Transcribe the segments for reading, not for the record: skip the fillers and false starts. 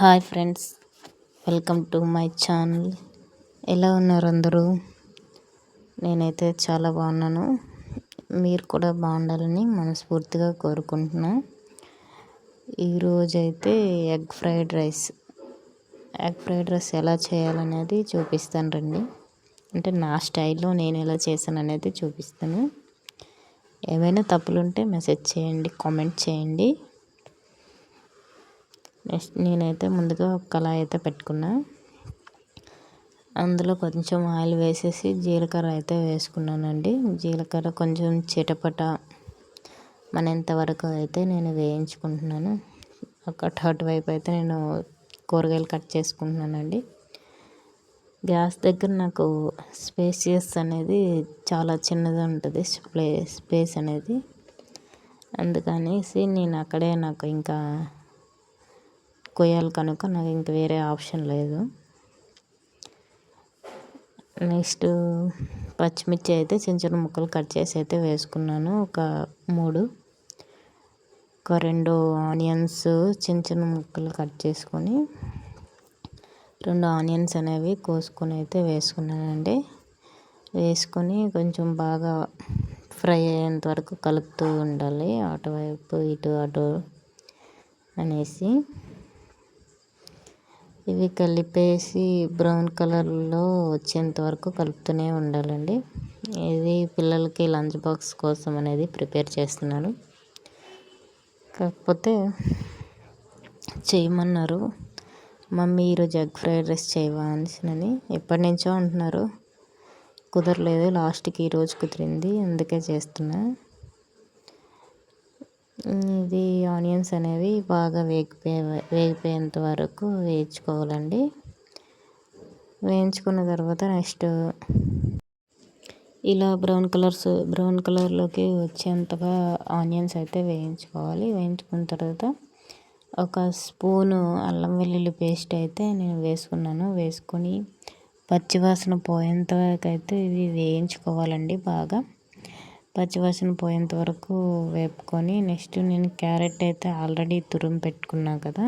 Hi friends, welcome to my channel. ఎలా ఉన్నారు అందరూ? నేనైతే చాలా బాగున్నాను. మీరు కూడా బాగుండాలని మనస్ఫూర్తిగా కోరుకుంటున్నాను. ఈరోజైతే ఎగ్ ఫ్రైడ్ రైస్ ఎలా చేయాలనేది చూపిస్తాను రండి. అంటే నా స్టైల్లో నేను ఎలా చేశాను అనేది చూపిస్తాను. ఏమైనా తప్పులుంటే మెసేజ్ చేయండి, కామెంట్ చేయండి. నెక్స్ట్ నేనైతే ముందుగా ఒక కళాయి అయితే పెట్టుకున్నా. అందులో కొంచెం ఆయిల్ వేసేసి జీలకర్ర అయితే వేసుకున్నానండి. జీలకర్ర కొంచెం చిటపట మనేంతవరకు అయితే నేను వేయించుకుంటున్నాను. అటువైపు అయితే నేను కూరగాయలు కట్ చేసుకుంటున్నానండి. గ్యాస్ దగ్గర నాకు స్పేసియస్ అనేది చాలా చిన్నగా ఉంటుంది, స్పేస్ అనేది. అందుకనేసి నేను అక్కడే నాకు ఇంకా కొయ్యాలి కనుక నాకు ఇంక వేరే ఆప్షన్ లేదు. నెక్స్ట్ పచ్చిమిర్చి అయితే చిన్న చిన్న ముక్కలు కట్ చేసి అయితే వేసుకున్నాను. ఒక 2 ఆనియన్స్ చిన్న చిన్న ముక్కలు కట్ చేసుకొని 2 ఆనియన్స్ అనేవి కోసుకొని అయితే వేసుకున్నానండి. వేసుకొని కొంచెం బాగా ఫ్రై అయ్యేంత వరకు కలుపుతూ ఉండాలి, అటువైపు ఇటు అటు అనేసి. ఇవి కలిపేసి బ్రౌన్ కలర్లో వచ్చేంత వరకు కలుపుతూనే ఉండాలండి. ఇది పిల్లలకి లంచ్ బాక్స్ కోసం అనేది ప్రిపేర్ చేస్తున్నాను. కాకపోతే చేయమన్నారు, మమ్మీ ఈరోజు ఎగ్ ఫ్రైడ్ రైస్ చేయవా అని ఎప్పటి నుంచో అంటున్నారు. కుదరలేదు, లాస్ట్కి ఈరోజు కుదిరింది, అందుకే చేస్తున్నా. ఇది ఆనియన్స్ అనేవి బాగా వేగిపోయేంత వరకు వేయించుకోవాలండి. వేయించుకున్న తర్వాత నెక్స్ట్ ఇలా బ్రౌన్ కలర్లోకి వచ్చేంతగా ఆనియన్స్ అయితే వేయించుకోవాలి. వేయించుకున్న తర్వాత ఒక స్పూను అల్లం వెల్లుల్లి పేస్ట్ అయితే నేను వేసుకున్నాను. వేసుకొని పచ్చివాసన పోయేంత వరకు అయితే ఇవి వేయించుకోవాలండి. బాగా పచ్చివాసన పోయేంత వరకు వేపుకొని నెక్స్ట్ నేను క్యారెట్ అయితే ఆల్రెడీ తురుము పెట్టుకున్నా కదా,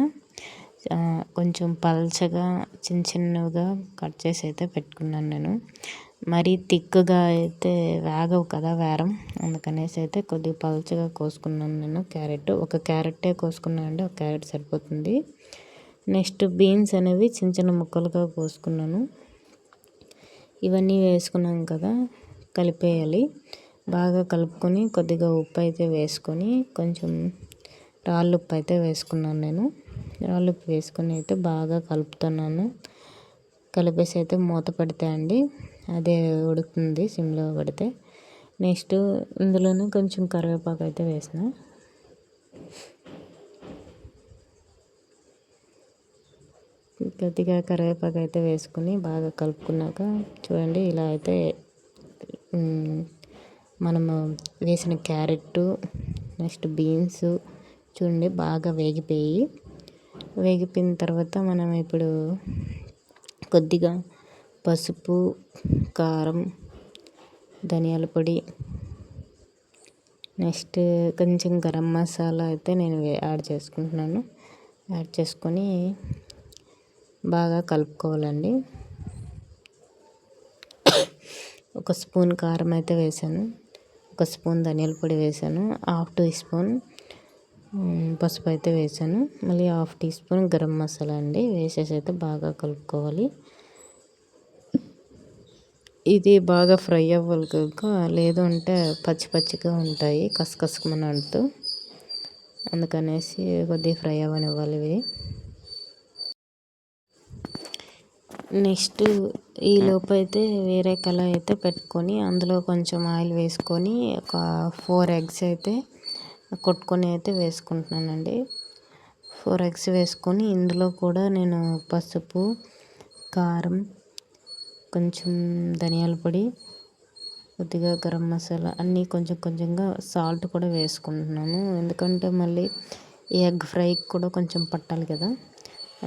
కొంచెం పల్చగా చిన్నగా కట్ చేసి అయితే పెట్టుకున్నాను నేను. మరీ థిక్గా అయితే వేగవు కదా వేరం, అందుకనేసి అయితే కొద్దిగా పల్చగా కోసుకున్నాను నేను. ఒక క్యారెట్టే కోసుకున్నాను అండి, ఒక క్యారెట్ సరిపోతుంది. నెక్స్ట్ బీన్స్ అనేవి చిన్న ముక్కలుగా కోసుకున్నాను. ఇవన్నీ వేసుకున్నాం కదా, కలిపేయాలి. బాగా కలుపుకొని కొద్దిగా ఉప్పు అయితే వేసుకొని కొంచెం రాళ్ళు ఉప్పు అయితే వేసుకున్నాను నేను. రాళ్ళు ఉప్పు వేసుకొని అయితే బాగా కలుపుతున్నాను. కలిపేసి అయితే మూత పెడితే అండి అదే ఉడుకుతుంది సిమ్లో పెడితే. నెక్స్ట్ ఇందులోనే కొంచెం కరివేపాకు అయితే వేసిన. కొద్దిగా కరివేపాకు అయితే వేసుకుని బాగా కలుపుకున్నాక చూడండి, ఇలా అయితే మనము వేసిన క్యారెట్ నెక్స్ట్ బీన్స్ చూడండి బాగా వేగిపోయిన తర్వాత మనం ఇప్పుడు కొద్దిగా పసుపు, కారం, ధనియాల పొడి, నెక్స్ట్ కొంచెం గరం మసాలా అయితే నేను యాడ్ చేసుకుంటున్నాను. యాడ్ చేసుకొని బాగా కలుపుకోవాలండి. ఒక స్పూన్ కారం అయితే వేసాను, ఒక స్పూన్ ధనియాల పొడి వేసాను, 1/2 టీ స్పూన్ పసుపు అయితే వేసాను, మళ్ళీ 1/2 టీ స్పూన్ గరం మసాలా అండి వేసేసి అయితే బాగా కలుపుకోవాలి. ఇది బాగా ఫ్రై అవ్వాలి కనుక, లేదు అంటే పచ్చిగా ఉంటాయి కసకసమనంటూ, అందుకనేసి కొద్దిగా ఫ్రై అవ్వనివ్వాలి ఇవి. నెక్స్ట్ ఈ లోపు అయితే వేరే కళాయి అయితే పెట్టుకొని అందులో కొంచెం ఆయిల్ వేసుకొని ఒక 4 ఎగ్స్ అయితే కొట్టుకొని అయితే వేసుకుంటున్నానండి. 4 ఎగ్స్ వేసుకొని ఇందులో కూడా నేను పసుపు, కారం, కొంచెం ధనియాల పొడి, కొద్దిగా గరం మసాలా అన్నీ కొంచెంగా సాల్ట్ కూడా వేసుకుంటున్నాను. ఎందుకంటే మళ్ళీ ఈ ఎగ్ ఫ్రైకి కూడా కొంచెం పట్టాలి కదా,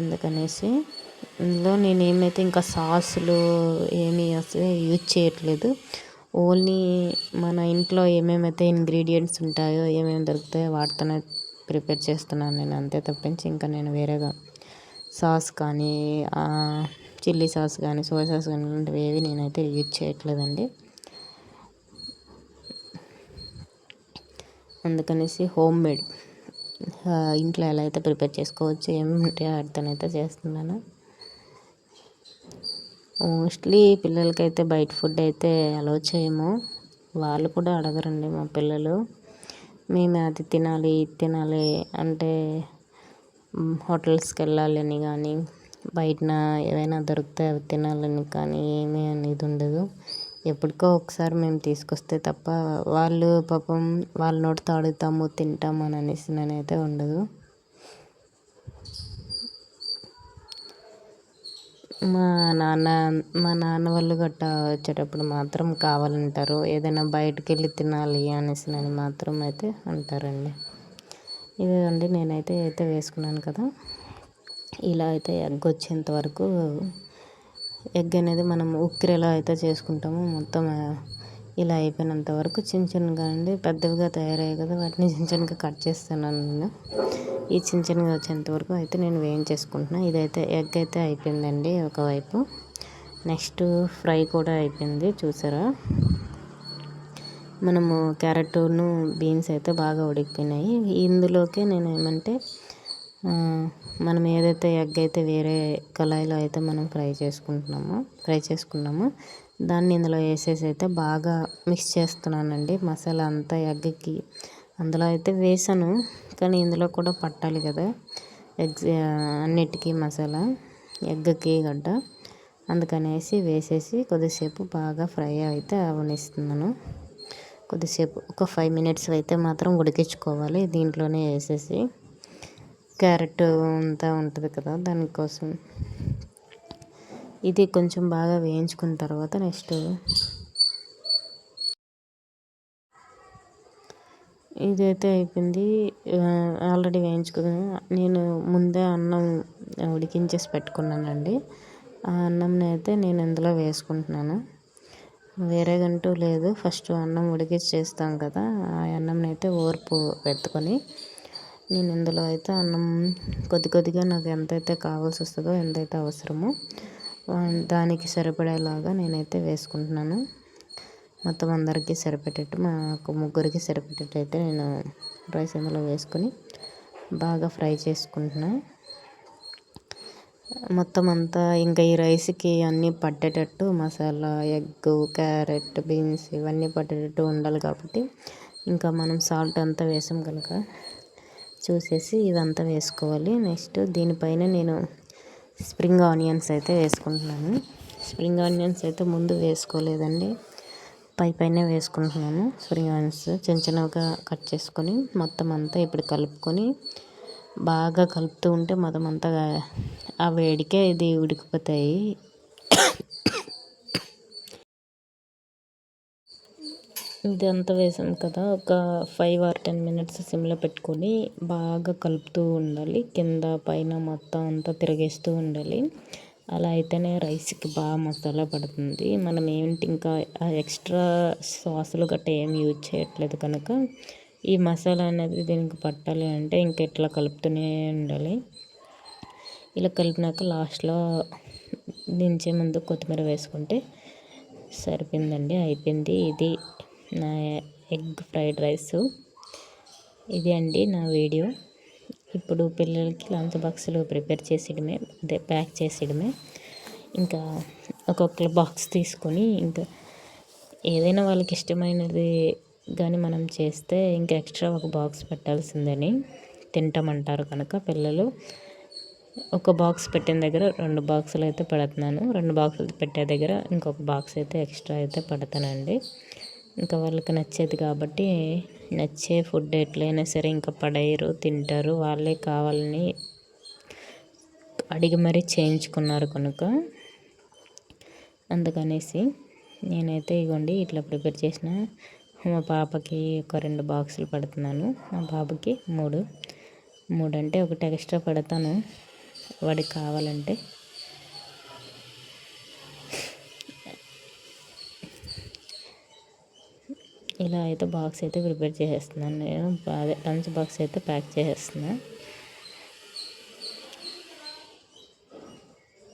అందుకనేసి. ఇందులో నేను ఏమైతే ఇంకా సాసులు ఏమీ అసలు యూజ్ చేయట్లేదు. ఓన్లీ మన ఇంట్లో ఏమేమైతే ఇంగ్రీడియంట్స్ ఉంటాయో, ఏమేమి దొరుకుతాయో వాటితోనే ప్రిపేర్ చేస్తున్నాను నేను, అంతే తప్పించి ఇంకా నేను వేరేగా సాస్ కానీ చిల్లీ సాస్ కానీ సోయా సాస్ కానీ ఇలాంటివి ఏవి నేనైతే యూజ్ చేయట్లేదండి. అందుకనేసి హోమ్ మేడ్ ఇంట్లో ఎలా అయితే ప్రిపేర్ చేసుకోవచ్చు ఏమేమి ఉంటాయో వాటితోనైతే చేస్తున్నాను. మోస్ట్లీ పిల్లలకైతే బయట ఫుడ్ అయితే అలో చేయము. వాళ్ళు కూడా అడగరండి మా పిల్లలు. మేము అది తినాలి ఇది తినాలి అంటే హోటల్స్కి వెళ్ళాలని కానీ బయటన ఏవైనా దొరికితే అవి తినాలని కానీ ఏమీ అనేది ఉండదు. ఎప్పటికో ఒకసారి మేము తీసుకొస్తే తప్ప వాళ్ళు పాపం వాళ్ళ నోటితో అడుగుతాము తింటాము అని అనేసి నేనైతే ఉండదు. మా నాన్న వాళ్ళు గట్టా వచ్చేటప్పుడు మాత్రం కావాలంటారు. ఏదైనా బయటకు వెళ్ళి తినాలి అనేసి నేను మాత్రం అయితే అంటారండి. ఇదండి నేనైతే వేసుకున్నాను కదా. ఇలా అయితే ఎగ్ వచ్చేంత వరకు ఎగ్ అనేది మనం ఉక్కిరి ఎలా అయితే చేసుకుంటామో మొత్తం ఇలా అయిపోయినంత వరకు చిన్న చిన్నగా అండి పెద్దవిగా తయారయ్యాయి కదా వాటిని చిన్న చిన్నగా కట్ చేస్తున్నాను నేను. ఈ చిన్న చిన్నగా వచ్చేంత వరకు అయితే నేను వేయించేసుకుంటున్నాను. ఇదైతే ఎగ్ అయితే అయిపోయిందండి ఒకవైపు. నెక్స్ట్ ఫ్రై కూడా అయిపోయింది చూసారా. మనము క్యారెట్ను బీన్స్ అయితే బాగా ఉడికిపోయినాయి. ఇందులోకే నేను ఏమంటే మనం ఏదైతే ఎగ్ అయితే వేరే కళాయిలో అయితే మనం ఫ్రై చేసుకున్నామో దాన్ని ఇందులో వేసేసి అయితే బాగా మిక్స్ చేస్తున్నానండి. మసాలా అంతా ఎగ్కి అందులో అయితే వేసాను కానీ ఇందులో కూడా పట్టాలి కదా ఎగ్స్ అన్నిటికీ మసాలా ఎగ్కి గడ్డ. అందుకనేసి వేసేసి కొద్దిసేపు బాగా ఫ్రై అయితే అవనిస్తున్నాను. కొద్దిసేపు ఒక 5 మినిట్స్ అయితే మాత్రం ఉడికించుకోవాలి దీంట్లోనే వేసేసి. క్యారెట్ అంతా ఉంటుంది కదా దానికోసం. ఇది కొంచెం బాగా వేయించుకున్న తర్వాత నెక్స్ట్ ఇదైతే అయిపోయింది. ఆల్రెడీ వేయించుకున్నాను. నేను ముందే అన్నం ఉడికించేసి పెట్టుకున్నానండి. ఆ అన్నంని అయితే నేను ఇందులో వేసుకుంటున్నాను. వేరేగంటూ లేదు. ఫస్ట్ అన్నం ఉడికించి చేస్తాం కదా ఆ అన్నంని అయితే ఓర్పు పెట్టుకొని నేను ఇందులో అయితే అన్నం కొద్దిగా నాకు ఎంతైతే కావాల్సి వస్తుందో ఎంతైతే అవసరమో దానికి సరిపడేలాగా నేనైతే వేసుకుంటున్నాను. మొత్తం అందరికీ సరిపెట్టేట్టు మాకు ముగ్గురికి సరిపెట్టేట్టు అయితే నేను రైస్ ఇందులో వేసుకొని బాగా ఫ్రై చేసుకుంటున్నాను. మొత్తం అంతా ఇంకా ఈ రైస్కి అన్నీ పట్టేటట్టు మసాలా ఎగ్ క్యారెట్ బీన్స్ ఇవన్నీ పట్టేటట్టు ఉండాలి కాబట్టి ఇంకా మనం సాల్ట్ అంతా వేసాం కనుక చూసేసి ఇదంతా వేసుకోవాలి. నెక్స్ట్ దీనిపైన నేను స్ప్రింగ్ ఆనియన్స్ అయితే వేసుకుంటున్నాను. స్ప్రింగ్ ఆనియన్స్ అయితే ముందు వేసుకోలేదండి. పైనే వేసుకుంటున్నాను. స్ప్రింగ్ ఆనియన్స్ చిన్న చిన్నగా కట్ చేసుకొని మొత్తం అంతా ఇప్పుడు కలుపుకొని బాగా కలుపుతూ ఉంటే మొత్తం అంతా ఆ వేడికే ఇది ఉడికిపోతాయి. ఇదంతా వేసాం కదా ఒక 5 or 10 మినిట్స్ సిమ్లో పెట్టుకొని బాగా కలుపుతూ ఉండాలి. కింద పైన మొత్తం అంతా తిరిగేస్తూ ఉండాలి. అలా అయితేనే రైస్కి బాగా మసాలా పడుతుంది. మనం ఏంటి ఇంకా ఎక్స్ట్రా సాసులు గట్రా ఏమి యూజ్ చేయట్లేదు కనుక ఈ మసాలా అనేది దీనికి పట్టాలి అంటే ఇంక ఇట్లా కలుపుతూనే ఉండాలి. ఇలా కలిపినాక లాస్ట్లో దించే ముందు కొత్తిమీర వేసుకుంటే సరిపోయిందండి. అయిపోయింది. ఇది నా ఎగ్ ఫ్రైడ్ రైస్. ఇది అండి నా వీడియో. ఇప్పుడు పిల్లలకి లంచ్ బాక్స్లో ప్రిపేర్ చేసేయడమే, అదే ప్యాక్ చేసేయడమే. ఇంకా ఒక్కొక్క బాక్స్ తీసుకొని ఇంకా ఏదైనా వాళ్ళకి ఇష్టమైనది కానీ మనం చేస్తే ఇంకా ఎక్స్ట్రా ఒక బాక్స్ పెట్టాల్సిందని తింటామంటారు కనుక పిల్లలు ఒక బాక్స్ పెట్టిన దగ్గర 2 బాక్సులు అయితే పెడుతున్నాను. 2 బాక్సులు పెట్టే దగ్గర ఇంకొక బాక్స్ అయితే ఎక్స్ట్రా అయితే పెడతానండి. ఇంకా వాళ్ళకి నచ్చేది కాబట్టి నచ్చే ఫుడ్ ఎట్లయినా సరే ఇంకా పడేయరు, తింటారు. వాళ్ళే కావాలని అడిగి మరీ చేయించుకున్నారు కనుక అందుకనేసి నేనైతే ఇగోండి ఇట్లా ప్రిపేర్ చేసిన మా పాపకి ఒక 2 బాక్సులు పెడుతున్నాను. మా బాబుకి 3 అంటే ఒకటి ఎక్స్ట్రా పెడతాను వాడికి కావాలంటే. ఇలా అయితే బాక్స్ అయితే ప్రిపేర్ చేసేస్తున్నాను నేను. అదే లంచ్ బాక్స్ అయితే ప్యాక్ చేసేస్తున్నాను.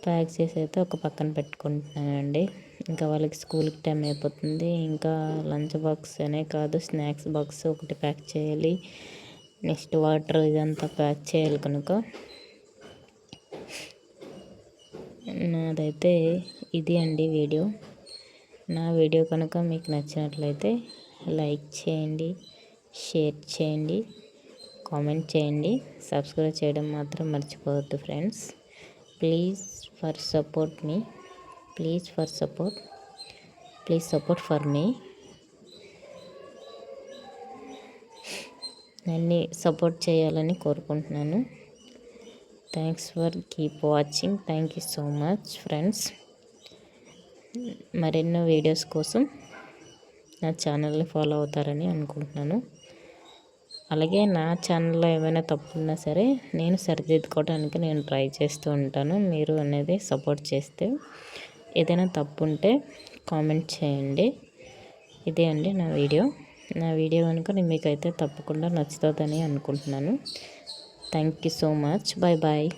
ప్యాక్ చేసి అయితే ఒక పక్కన పెట్టుకుంటున్నానండి. ఇంకా వాళ్ళకి స్కూల్కి టైం అయిపోతుంది. ఇంకా లంచ్ బాక్స్ అనే కాదు, స్నాక్స్ బాక్స్ ఒకటి ప్యాక్ చేయాలి. నెక్స్ట్ వాటర్ ఇదంతా ప్యాక్ చేయాలి కనుక నాదైతే ఇది అండి వీడియో. నా వీడియో కనుక మీకు నచ్చినట్లయితే లైక్ చేయండి, షేర్ చేయండి, కామెంట్ చేయండి, సబ్స్క్రైబ్ చేయడం మాత్రం మర్చిపోవద్దు friends. Please support me, please support for me. నన్ను సపోర్ట్ చేయాలని కోరుకుంటున్నాను. Thanks for keep watching. Thank you so much friends. మరెన్నో వీడియోస్ కోసం నా ఛానల్ని ఫాలో అవుతారని అనుకుంటున్నాను. అలాగే నా ఛానల్లో ఏమైనా తప్పున్నా సరే నేను సరిదిద్దుకోవడానికి నేను ట్రై చేస్తూ ఉంటాను. మీరు అనేది సపోర్ట్ చేస్తే ఏదైనా తప్పు ఉంటే కామెంట్ చేయండి. ఇదే అండి నా వీడియో కనుక మీకైతే తప్పకుండా నచ్చుతుందని అనుకుంటున్నాను. Thank you so much. Bye bye.